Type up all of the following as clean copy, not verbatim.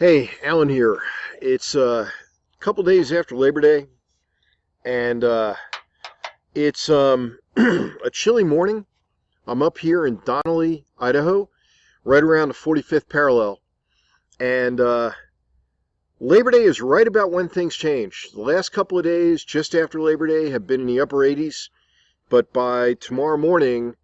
Hey, Alan here. It's a couple days after Labor Day, and it's a chilly morning. I'm up here in Donnelly, Idaho, right around the 45th parallel, and Labor Day is right about when things change. The last couple of days, just after Labor Day, have been in the upper 80s, but by tomorrow morning,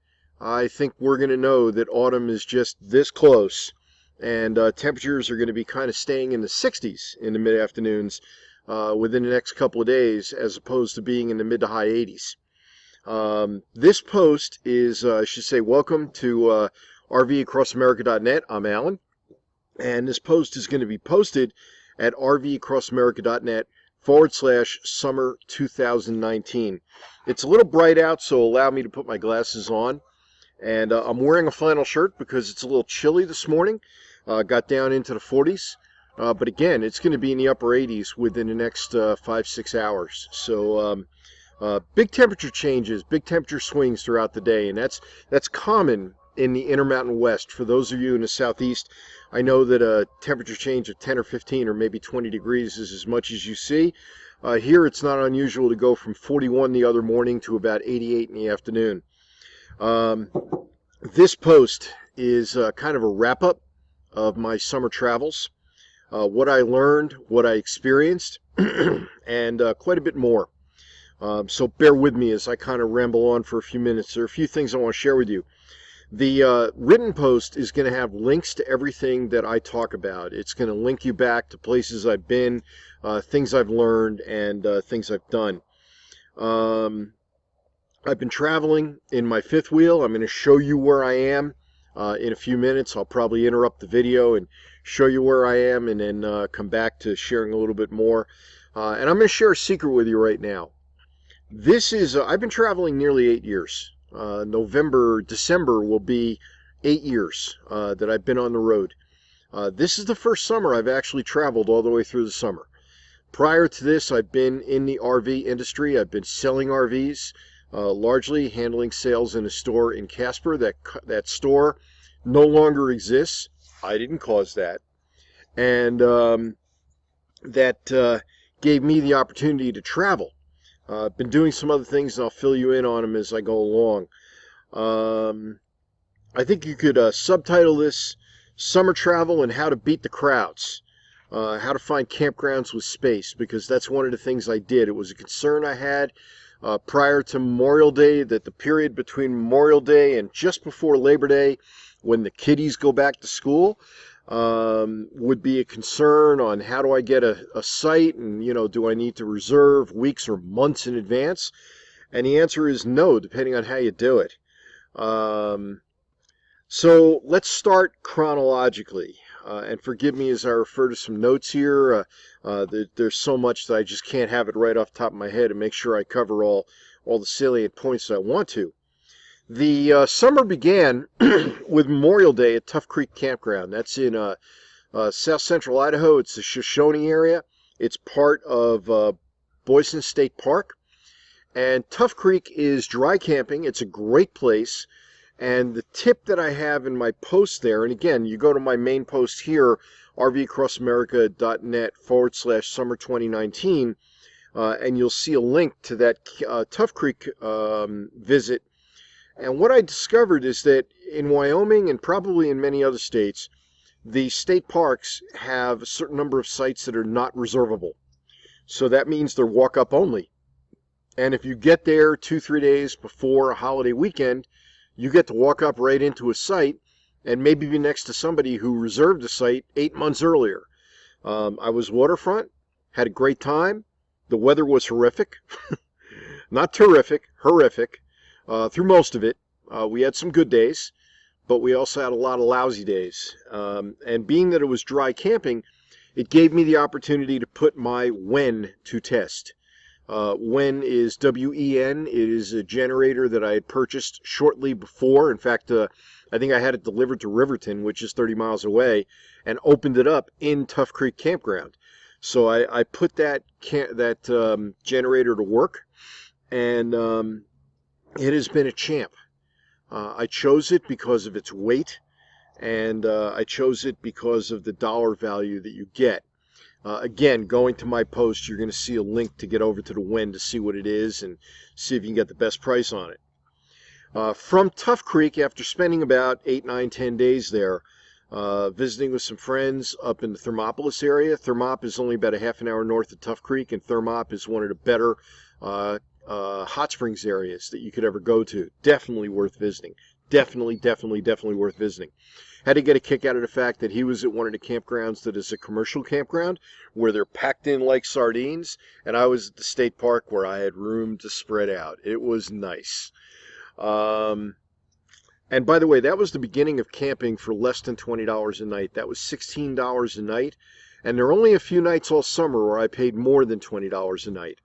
I think we're going to know that autumn is just this close. And temperatures are going to be kind of staying in the 60s in the mid-afternoons within the next couple of days, as opposed to being in the mid to high 80s. This post is, I should say, welcome to RVAcrossAmerica.net. I'm Alan, and this post is going to be posted at RVAcrossAmerica.net/summer 2019. It's a little bright out, so allow me to put my glasses on. And I'm wearing a flannel shirt because it's a little chilly this morning. Got down into the 40s. But again, it's going to be in the upper 80s within the next 5-6 hours. So big temperature changes, big temperature swings throughout the day. And that's common in the Intermountain West. For those of you in the Southeast, I know that a temperature change of 10 or 15 or maybe 20 degrees is as much as you see. Here, it's not unusual to go from 41 the other morning to about 88 in the afternoon. This post is kind of a wrap-up of my summer travels, what I learned, what I experienced, and quite a bit more. So bear with me as I kind of ramble on for a few minutes. There are a few things I want to share with you. The written post is going to have links to everything that I talk about. It's going to link you back to places I've been, things I've learned, and things I've done. I've been traveling in my fifth wheel. I'm going to show you where I am in a few minutes. I'll probably interrupt the video and show you where I am and then come back to sharing a little bit more. And I'm going to share a secret with you right now. This is, I've been traveling nearly 8 years. December will be 8 years that I've been on the road. This is the first summer I've actually traveled all the way through the summer. Prior to this, I've been in the RV industry. I've been selling RVs. Largely handling sales in a store in Casper. That store no longer exists. I didn't cause that. And that gave me the opportunity to travel. I've been doing some other things, and I'll fill you in on them as I go along. I think you could subtitle this Summer Travel and How to Beat the Crowds. How to find campgrounds with space, because that's one of the things I did. It was a concern I had prior to Memorial Day, that the period between Memorial Day and just before Labor Day, when the kiddies go back to school, would be a concern on how do I get a site, and do I need to reserve weeks or months in advance? And the answer is no, depending on how you do it. So let's start chronologically. And forgive me as I refer to some notes here. There's so much that I just can't have it right off the top of my head and make sure I cover all the salient points that I want to. The summer began with Memorial Day at Tuff Creek Campground. That's in south central Idaho. It's the Shoshone area. It's part of Boysen State Park. And Tuff Creek is dry camping. It's a great place. And the tip that I have in my post there, and again, you go to my main post here, rvacrossamerica.net/summer 2019, and you'll see a link to that Tuff Creek visit. And what I discovered is that in Wyoming and probably in many other states, the state parks have a certain number of sites that are not reservable. So that means they're walk-up only. And if you get there 2-3 days before a holiday weekend, you get to walk up right into a site and maybe be next to somebody who reserved a site 8 months earlier. I was waterfront, had a great time. The weather was horrific. Not terrific, horrific. Through most of it. We had some good days, but we also had a lot of lousy days. And being that it was dry camping, it gave me the opportunity to put my WEN to test. WEN is W-E-N. It is a generator that I had purchased shortly before. In fact, I think I had it delivered to Riverton, which is 30 miles away, and opened it up in Tuff Creek Campground. So I put that generator to work, and it has been a champ. I chose it because of its weight and I chose it because of the dollar value that you get. Again, going to my post, you're going to see a link to get over to the Wen to see what it is and see if you can get the best price on it. From Tough Creek, after spending about 8, 9, 10 days there, visiting with some friends up in the Thermopolis area. Thermop is only about a half an hour north of Tough Creek, and Thermop is one of the better hot springs areas that you could ever go to. Definitely worth visiting. Definitely worth visiting. Had to get a kick out of the fact that he was at one of the campgrounds that is a commercial campground where they're packed in like sardines, and I was at the state park where I had room to spread out. It was nice. And by the way, that was the beginning of camping for less than $20 a night. That was $16 a night, and there are only a few nights all summer where I paid more than $20 a night.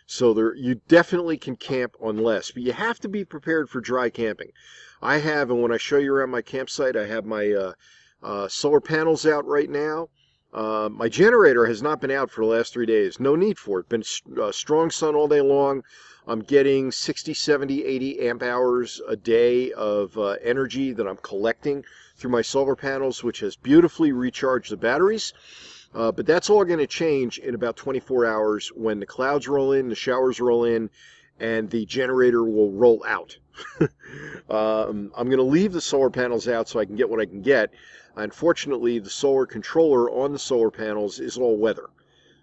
So you definitely can camp on less, but you have to be prepared for dry camping. I have, and when I show you around my campsite, I have my solar panels out right now. My generator has not been out for the last 3 days. No need for it. Been strong sun all day long. I'm getting 60, 70, 80 amp hours a day of energy that I'm collecting through my solar panels, which has beautifully recharged the batteries. But that's all going to change in about 24 hours when the clouds roll in, the showers roll in, and the generator will roll out. I'm going to leave the solar panels out so I can get what I can get. Unfortunately, the solar controller on the solar panels is all weather.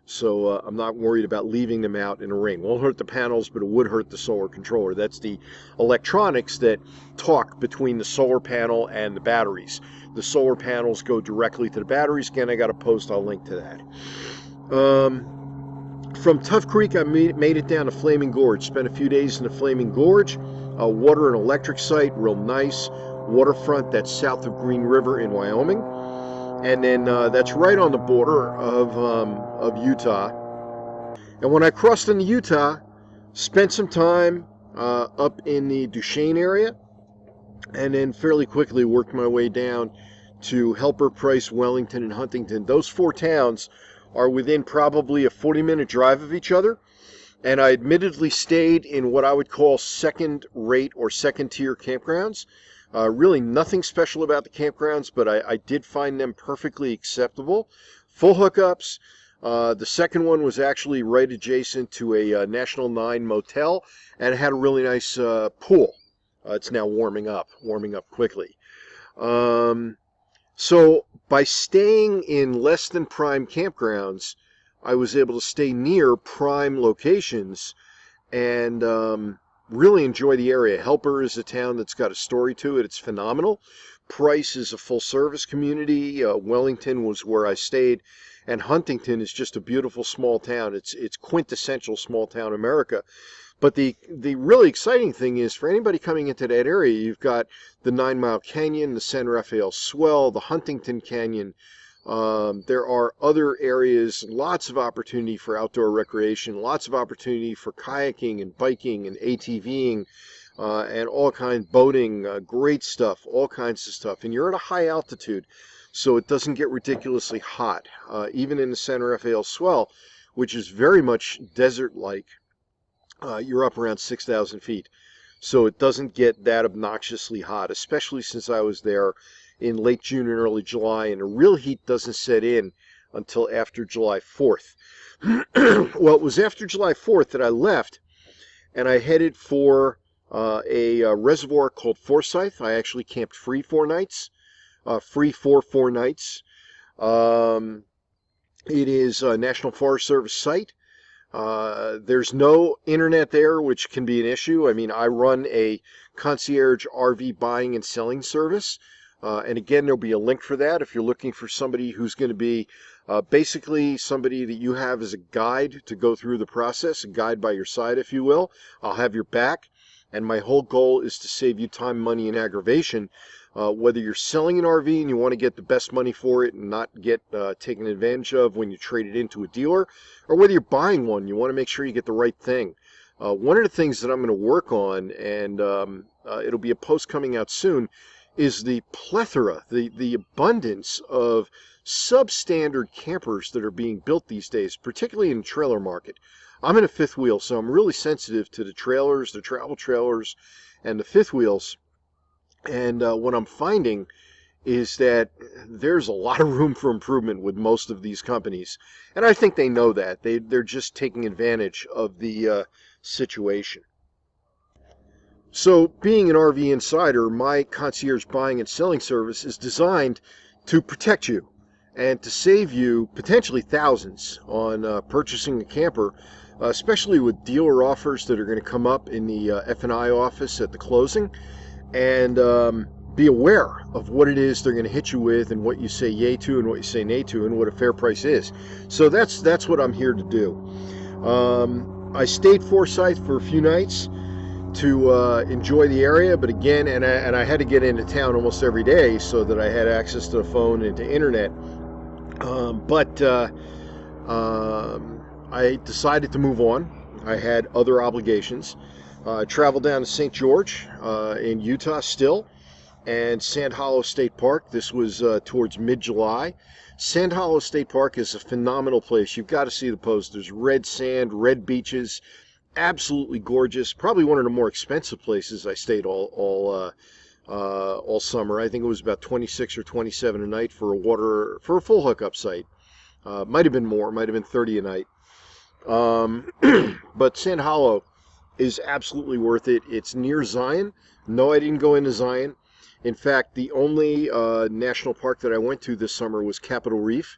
So I'm not worried about leaving them out in the rain. Won't hurt the panels, but it would hurt the solar controller. That's the electronics that talk between the solar panel and the batteries. The solar panels go directly to the batteries. Again, I got a post. I'll link to that. From Tough Creek, I made it down to Flaming Gorge. Spent a few days in the Flaming Gorge. Water and electric site, real nice. Waterfront that's south of Green River in Wyoming. And then that's right on the border of Utah. And when I crossed into Utah, spent some time up in the Duchesne area, and then fairly quickly worked my way down to Helper, Price, Wellington, and Huntington. Those 4 towns are within probably a 40-minute drive of each other, and I admittedly stayed in what I would call second-rate or second-tier campgrounds. Really nothing special about the campgrounds, but I did find them perfectly acceptable. Full hookups. The second one was actually right adjacent to a National 9 motel, and it had a really nice pool. It's now warming up quickly. So by staying in less than prime campgrounds, I was able to stay near prime locations and really enjoy the area. Helper is a town that's got a story to it. It's phenomenal. Price is a full-service community. Wellington was where I stayed. And Huntington is just a beautiful small town. It's quintessential small-town America. But the really exciting thing is, for anybody coming into that area, you've got the 9 Mile Canyon, the San Rafael Swell, the Huntington Canyon. There are other areas, lots of opportunity for outdoor recreation, lots of opportunity for kayaking and biking and ATVing and all kinds, boating, great stuff, all kinds of stuff. And you're at a high altitude, so it doesn't get ridiculously hot. Even in the San Rafael Swell, which is very much desert-like, you're up around 6,000 feet. So it doesn't get that obnoxiously hot, especially since I was there in late June and early July, and the real heat doesn't set in until after July 4th. Well, it was after July 4th that I left, and I headed for a reservoir called Forsyth. I actually camped free for 4 nights. It is a National Forest Service site. There's no internet there, which can be an issue. I mean, I run a concierge RV buying and selling service. And again, there'll be a link for that if you're looking for somebody who's going to be basically somebody that you have as a guide to go through the process, a guide by your side, if you will. I'll have your back. And my whole goal is to save you time, money, and aggravation. Whether you're selling an RV and you want to get the best money for it and not get taken advantage of when you trade it into a dealer, or whether you're buying one, you want to make sure you get the right thing. One of the things that I'm going to work on, and it'll be a post coming out soon, is the plethora, the abundance of substandard campers that are being built these days, particularly in the trailer market. I'm in a fifth wheel, so I'm really sensitive to the trailers, the travel trailers, and the fifth wheels. And what I'm finding is that there's a lot of room for improvement with most of these companies. And I think they know that. They're just taking advantage of the situation. So, being an RV insider, my concierge buying and selling service is designed to protect you and to save you potentially thousands on purchasing a camper, especially with dealer offers that are going to come up in the F&I office at the closing. And be aware of what it is they're going to hit you with and what you say yay to and what you say nay to and what a fair price is. So that's what I'm here to do. I stayed Forsyth for a few nights to enjoy the area, but again, and I had to get into town almost every day so that I had access to the phone and to internet. But I decided to move on. I had other obligations. I traveled down to St. George in Utah still, and Sand Hollow State Park. This was towards mid-July. Sand Hollow State Park is a phenomenal place. You've got to see the post. There's red sand, red beaches, absolutely gorgeous. Probably one of the more expensive places I stayed all summer. I think it was about 26 or 27 a night for a full hookup site. Might have been more, might have been 30 a night. But Sand Hollow is absolutely worth it. It's near Zion. No, I didn't go into Zion. In fact, the only national park that I went to this summer was Capitol Reef.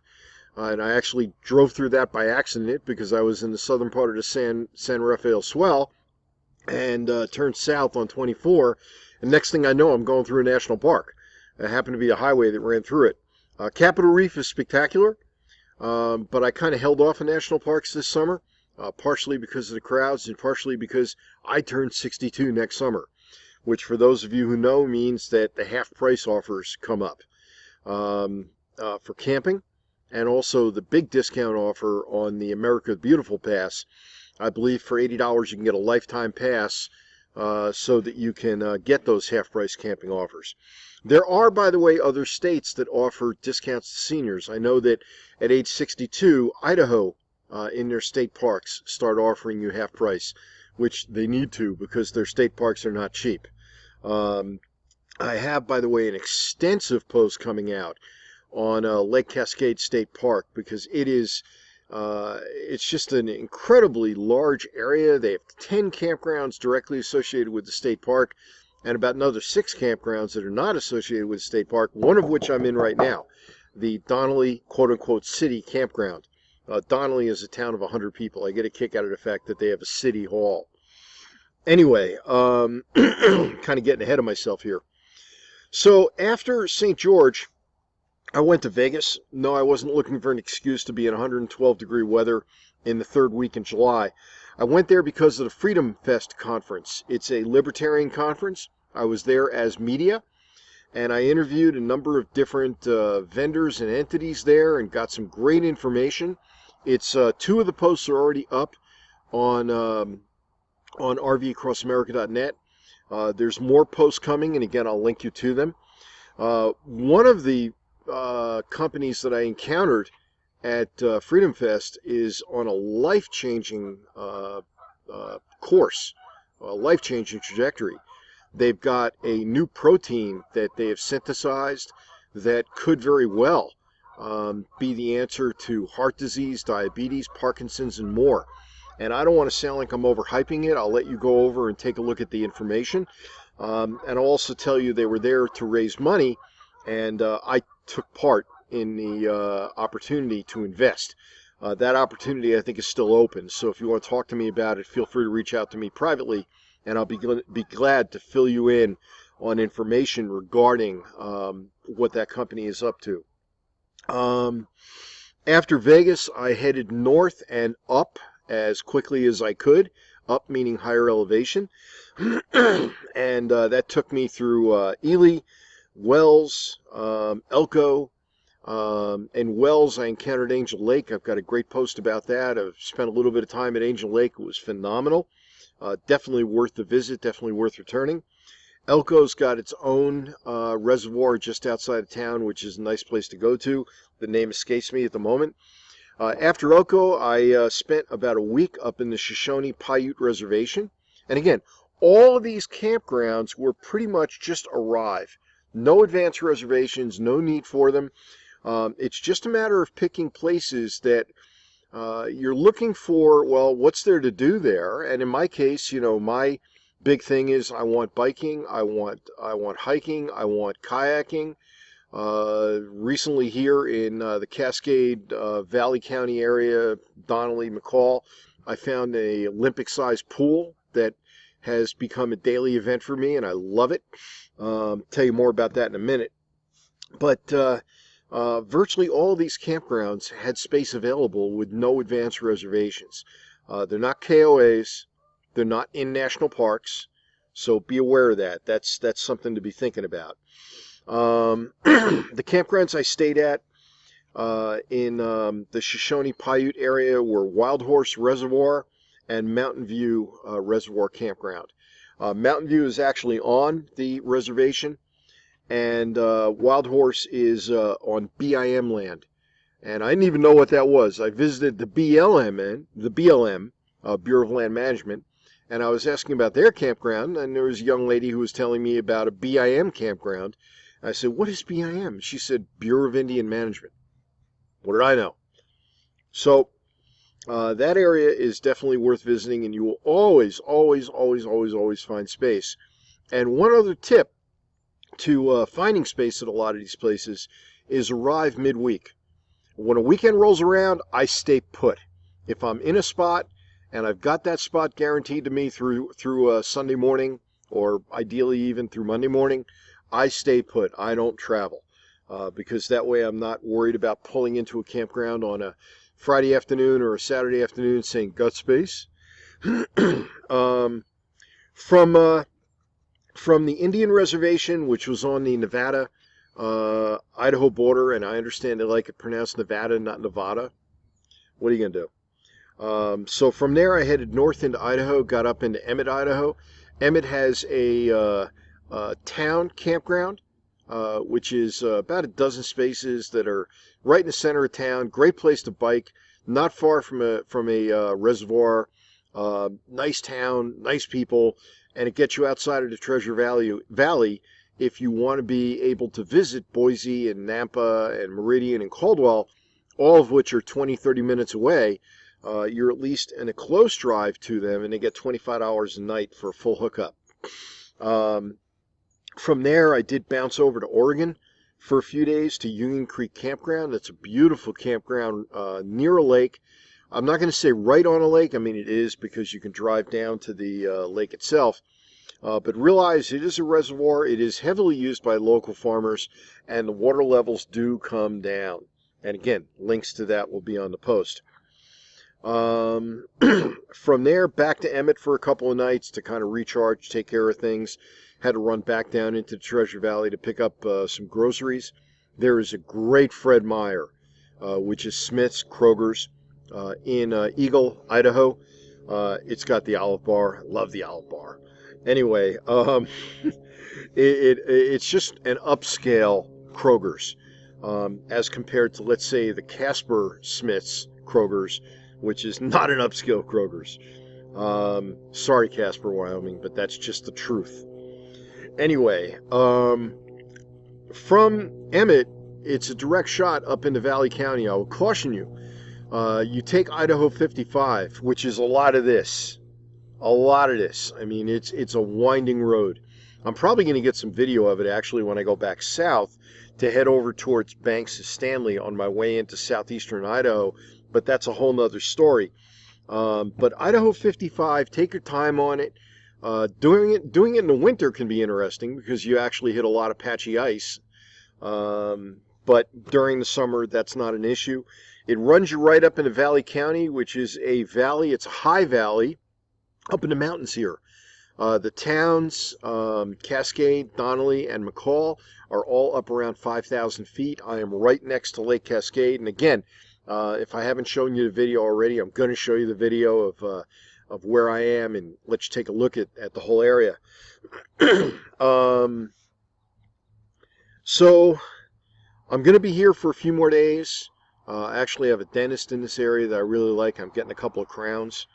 And I actually drove through that by accident because I was in the southern part of the San Rafael Swell and turned south on 24. And next thing I know, I'm going through a national park. It happened to be a highway that ran through it. Capitol Reef is spectacular, but I kind of held off on national parks this summer, partially because of the crowds and partially because I turned 62 next summer, which for those of you who know means that the half price offers come up for camping. And also the big discount offer on the America the Beautiful Pass. I believe for $80 you can get a lifetime pass so that you can get those half-price camping offers. There are, by the way, other states that offer discounts to seniors. I know that at age 62, Idaho in their state parks start offering you half price, which they need to because their state parks are not cheap. I have, by the way, an extensive post coming out on Lake Cascade State Park because it's just an incredibly large area. They have 10 campgrounds directly associated with the state park and about another 6 campgrounds that are not associated with the state park, one of which I'm in right now, the Donnelly quote-unquote city campground. Donnelly is a town of 100 people. I get a kick out of the fact that they have a city hall. Anyway, kind of getting ahead of myself here. So after St. George, I went to Vegas. No, I wasn't looking for an excuse to be in 112-degree weather in the third week in July. I went there because of the Freedom Fest conference. It's a libertarian conference. I was there as media, and I interviewed a number of different vendors and entities there and got some great information. It's 2 of the posts are already up on RVAcrossAmerica.net. There's more posts coming, and again, I'll link you to them. One of the companies that I encountered at Freedom Fest is on a life-changing course, a life-changing trajectory. They've got a new protein that they have synthesized that could very well be the answer to heart disease, diabetes, Parkinson's, and more. And I don't want to sound like I'm overhyping it. I'll let you go over and take a look at the information. And I'll also tell you they were there to raise money, and I took part in the opportunity to invest. That opportunity, I think, is still open. So if you want to talk to me about it, feel free to reach out to me privately, and I'll be glad to fill you in on information regarding what that company is up to. After Vegas, I headed north and up as quickly as I could, up meaning higher elevation, and that took me through Ely, Wells, Elko, and Wells. I encountered Angel Lake. I've got a great post about that. I've spent a little bit of time at Angel Lake. It was phenomenal. Definitely worth the visit, definitely worth returning. Elko's got its own reservoir just outside of town, which is a nice place to go to. The name escapes me at the moment. After Elko, I spent about a week up in the Shoshone Paiute Reservation. And again, all of these campgrounds were pretty much just arrive. No advance reservations, no need for them. It's just a matter of picking places that you're looking for. Well, what's there to do there? And in my case, my big thing is I want biking, I want hiking, I want kayaking. Recently here in the Cascade Valley County area, Donnelly, McCall, I found a Olympic-sized pool that has become a daily event for me, and I love it. Tell you more about that in a minute. But virtually all these campgrounds had space available with no advance reservations. They're not KOAs. They're not in national parks. So be aware of that. That's something to be thinking about. The campgrounds I stayed at in the Shoshone Paiute area were Wild Horse Reservoir and Mountain View Reservoir Campground. Mountain View is actually on the reservation, and Wild Horse is on BIM land. And I didn't even know what that was. I visited the BLM, Bureau of Land Management, and I was asking about their campground, and there was a young lady who was telling me about a BIM campground. I said, "What is BIM?" She said, "Bureau of Indian Management." What did I know? So that area is definitely worth visiting, and you will always find space. And one other tip to finding space at a lot of these places is arrive midweek. When a weekend rolls around, I stay put. If I'm in a spot and I've got that spot guaranteed to me through Sunday morning, or ideally even through Monday morning, I stay put. I don't travel because that way I'm not worried about pulling into a campground on a Friday afternoon or a Saturday afternoon saying, "Got space?" From the Indian Reservation, which was on the Nevada Idaho border, and I understand they like it pronounced Nevada, not Nevada. What are you going to do? So from there, I headed north into Idaho, got up into Emmett, Idaho. Emmett has a town campground, which is about a dozen spaces that are right in the center of town. Great place to bike, not far from a reservoir. Nice town, nice people, and it gets you outside of the Treasure Valley if you want to be able to visit Boise and Nampa and Meridian and Caldwell, all of which are 20-30 minutes away. You're at least in a close drive to them, and they get $25 a night for a full hookup. From there, I did bounce over to Oregon for a few days to Union Creek Campground. It's a beautiful campground near a lake. I'm not going to say right on a lake. I mean, it is because you can drive down to the lake itself. But realize it is a reservoir. It is heavily used by local farmers, and the water levels do come down. And again, links to that will be on the post. From there, back to Emmett for a couple of nights to kind of recharge, take care of things. Had to run back down into the Treasure Valley to pick up some groceries. There is a great Fred Meyer, which is Smith's, Kroger's, in Eagle, Idaho. It's got the Olive Bar. I love the Olive Bar. Anyway, it's just an upscale Kroger's as compared to, let's say, the Casper Smith's Kroger's, which is not an upscale Kroger's. Sorry, Casper, Wyoming, but that's just the truth. Anyway, from Emmett, it's a direct shot up into Valley County. I will caution you. You take Idaho 55, which is a lot of this. A lot of this. I mean, it's a winding road. I'm probably going to get some video of it, actually, when I go back south to head over towards Banks of Stanley on my way into southeastern Idaho, but that's a whole nother story. But Idaho 55, take your time on it. Doing it in the winter can be interesting because you actually hit a lot of patchy ice. But during the summer, that's not an issue. It runs you right up into Valley County, which is a valley. It's a high valley up in the mountains here. The towns, Cascade, Donnelly, and McCall, are all up around 5,000 feet. I am right next to Lake Cascade. And again, if I haven't shown you the video already, I'm going to show you the video of where I am, and let's take a look at the whole area. So I'm going to be here for a few more days. I actually have a dentist in this area that I really like. I'm getting a couple of crowns,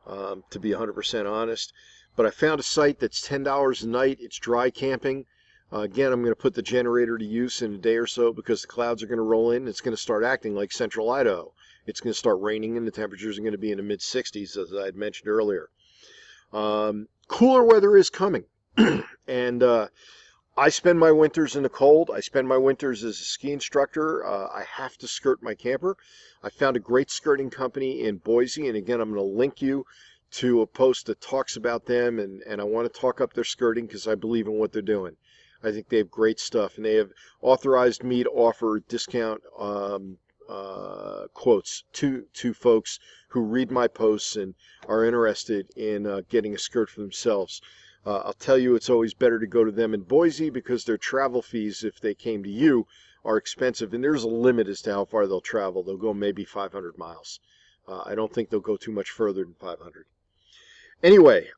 to be 100% honest. But I found a site that's $10 a night. It's dry camping. Again, I'm going to put the generator to use in a day or so because the clouds are going to roll in. It's going to start acting like central Idaho. It's going to start raining and the temperatures are going to be in the mid 60s, as I had mentioned earlier. Cooler weather is coming. And I spend my winters in the cold. I spend my winters as a ski instructor. I have to skirt my camper. I found a great skirting company in Boise. And again, I'm going to link you to a post that talks about them. And I want to talk up their skirting because I believe in what they're doing. I think they have great stuff, and they have authorized me to offer discount quotes to folks who read my posts and are interested in getting a skirt for themselves. I'll tell you, it's always better to go to them in Boise because their travel fees, if they came to you, are expensive, and there's a limit as to how far they'll travel. They'll go maybe 500 miles. I don't think they'll go too much further than 500. Anyway,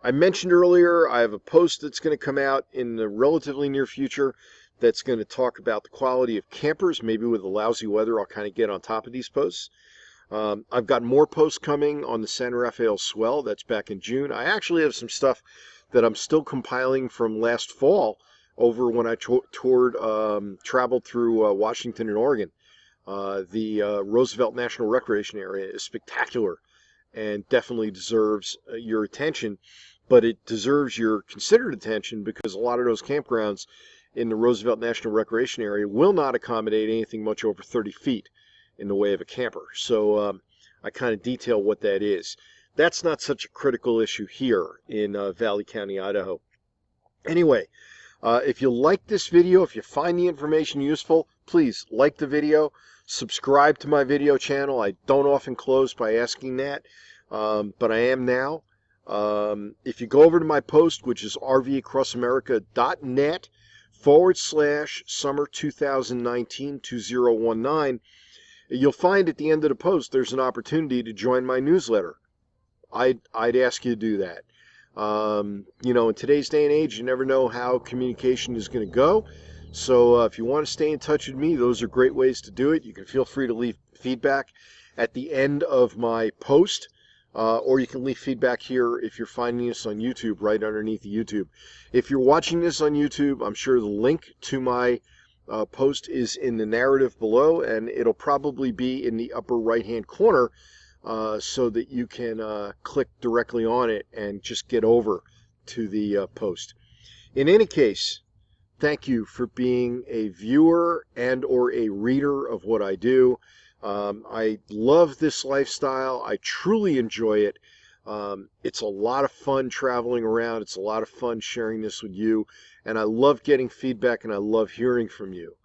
I mentioned earlier I have a post that's going to come out in the relatively near future that's going to talk about the quality of campers. Maybe with the lousy weather, I'll kind of get on top of these posts. I've got more posts coming on the San Rafael Swell. That's back in June. I actually have some stuff that I'm still compiling from last fall over when I traveled through Washington and Oregon. The Roosevelt National Recreation Area is spectacular and definitely deserves your attention. But it deserves your considered attention because a lot of those campgrounds in the Roosevelt National Recreation Area will not accommodate anything much over 30 feet in the way of a camper. So I kind of detail what that is. That's not such a critical issue here in Valley County, Idaho. Anyway, if you like this video, if you find the information useful, please like the video, subscribe to my video channel. I don't often close by asking that, but I am now. If you go over to my post, which is rvacrossAmerica.net/summer 2019 2019, you'll find at the end of the post there's an opportunity to join my newsletter. I'd ask you to do that. You know, in today's day and age, you never know how communication is going to go. So if you want to stay in touch with me, those are great ways to do it. You can feel free to leave feedback at the end of my post. Or you can leave feedback here if you're finding this on YouTube, right underneath the YouTube. If you're watching this on YouTube, I'm sure the link to my post is in the narrative below, and it'll probably be in the upper right-hand corner so that you can click directly on it and just get over to the post. In any case, thank you for being a viewer and or a reader of what I do. I love this lifestyle. I truly enjoy it. It's a lot of fun traveling around. It's a lot of fun sharing this with you. And I love getting feedback and I love hearing from you.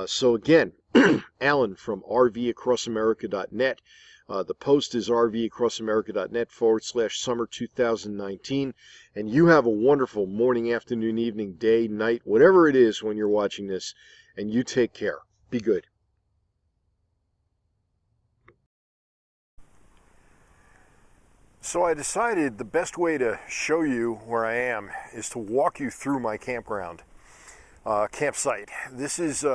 So again, Alan from RVAcrossAmerica.net. The post is rvacrossamerica.net/summer 2019. And you have a wonderful morning, afternoon, evening, day, night, whatever it is when you're watching this. And you take care. Be good. So I decided the best way to show you where I am is to walk you through my campsite. This is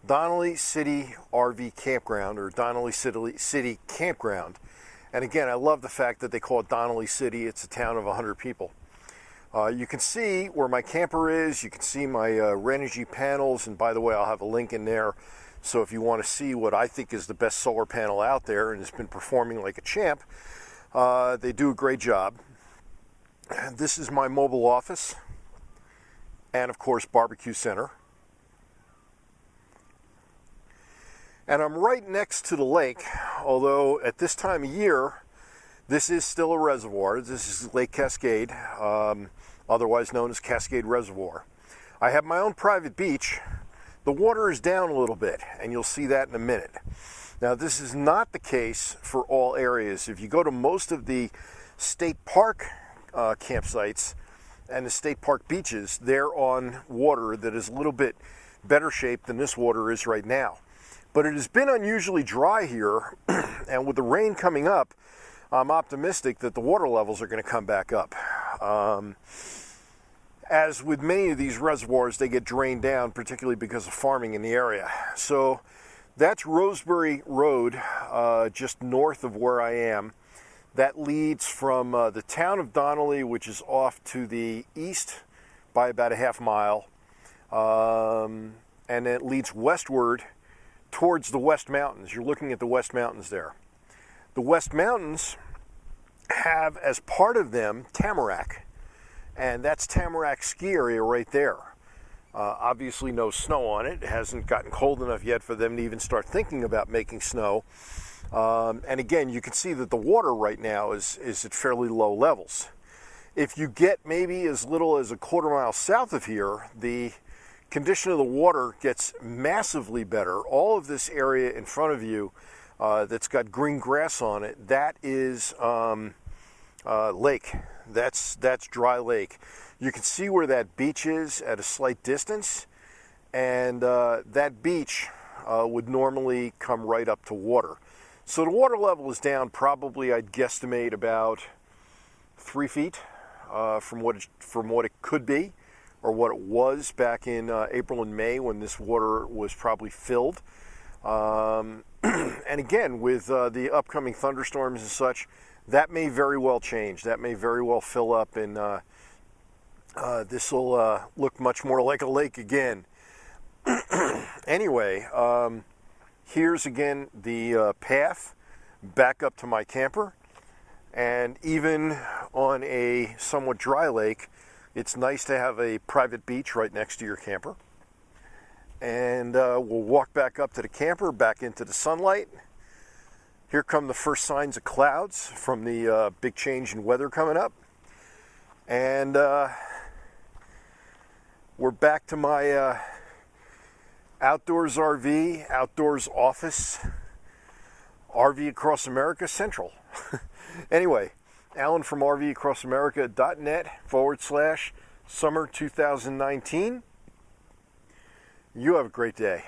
Donnelly City RV Campground, or Donnelly City Campground. And again, I love the fact that they call it Donnelly City. It's a town of 100 people. You can see where my camper is. You can see my Renogy panels. And by the way, I'll have a link in there. So if you want to see what I think is the best solar panel out there and has been performing like a champ, they do a great job. This is my mobile office and of course barbecue center. And I'm right next to the lake, although at this time of year this is still a reservoir. This is Lake Cascade, otherwise known as Cascade Reservoir. I have my own private beach. The water is down a little bit and you'll see that in a minute. Now, this is not the case for all areas. If you go to most of the state park campsites and the state park beaches, they're on water that is a little bit better shape than this water is right now. But it has been unusually dry here, and with the rain coming up, I'm optimistic that the water levels are going to come back up. As with many of these reservoirs, they get drained down, particularly because of farming in the area. So that's Roseberry Road, just north of where I am. That leads from the town of Donnelly, which is off to the east, by about a half mile, and it leads westward towards the West Mountains. You're looking at the West Mountains there. The West Mountains have, as part of them, Tamarack, and that's Tamarack ski area right there. Obviously no snow on it. It hasn't gotten cold enough yet for them to even start thinking about making snow. And again, you can see that the water right now is at fairly low levels. If you get maybe as little as a quarter mile south of here, the condition of the water gets massively better. All of this area in front of you that's got green grass on it, that is lake. That's dry lake. You can see where that beach is at a slight distance, and that beach would normally come right up to water. So the water level is down probably, I'd guesstimate, about 3 feet from what it could be, or what it was back in April and May when this water was probably filled. And again, with the upcoming thunderstorms and such, that may very well change. That may very well fill up, and this will look much more like a lake again. Anyway, here's again the path back up to my camper. And even on a somewhat dry lake, it's nice to have a private beach right next to your camper. And we'll walk back up to the camper, back into the sunlight. Here come the first signs of clouds from the big change in weather coming up. And we're back to my outdoors RV, outdoors office, RV Across America Central. Anyway, Alan from RVAcrossAmerica.net/summer 2019. You have a great day.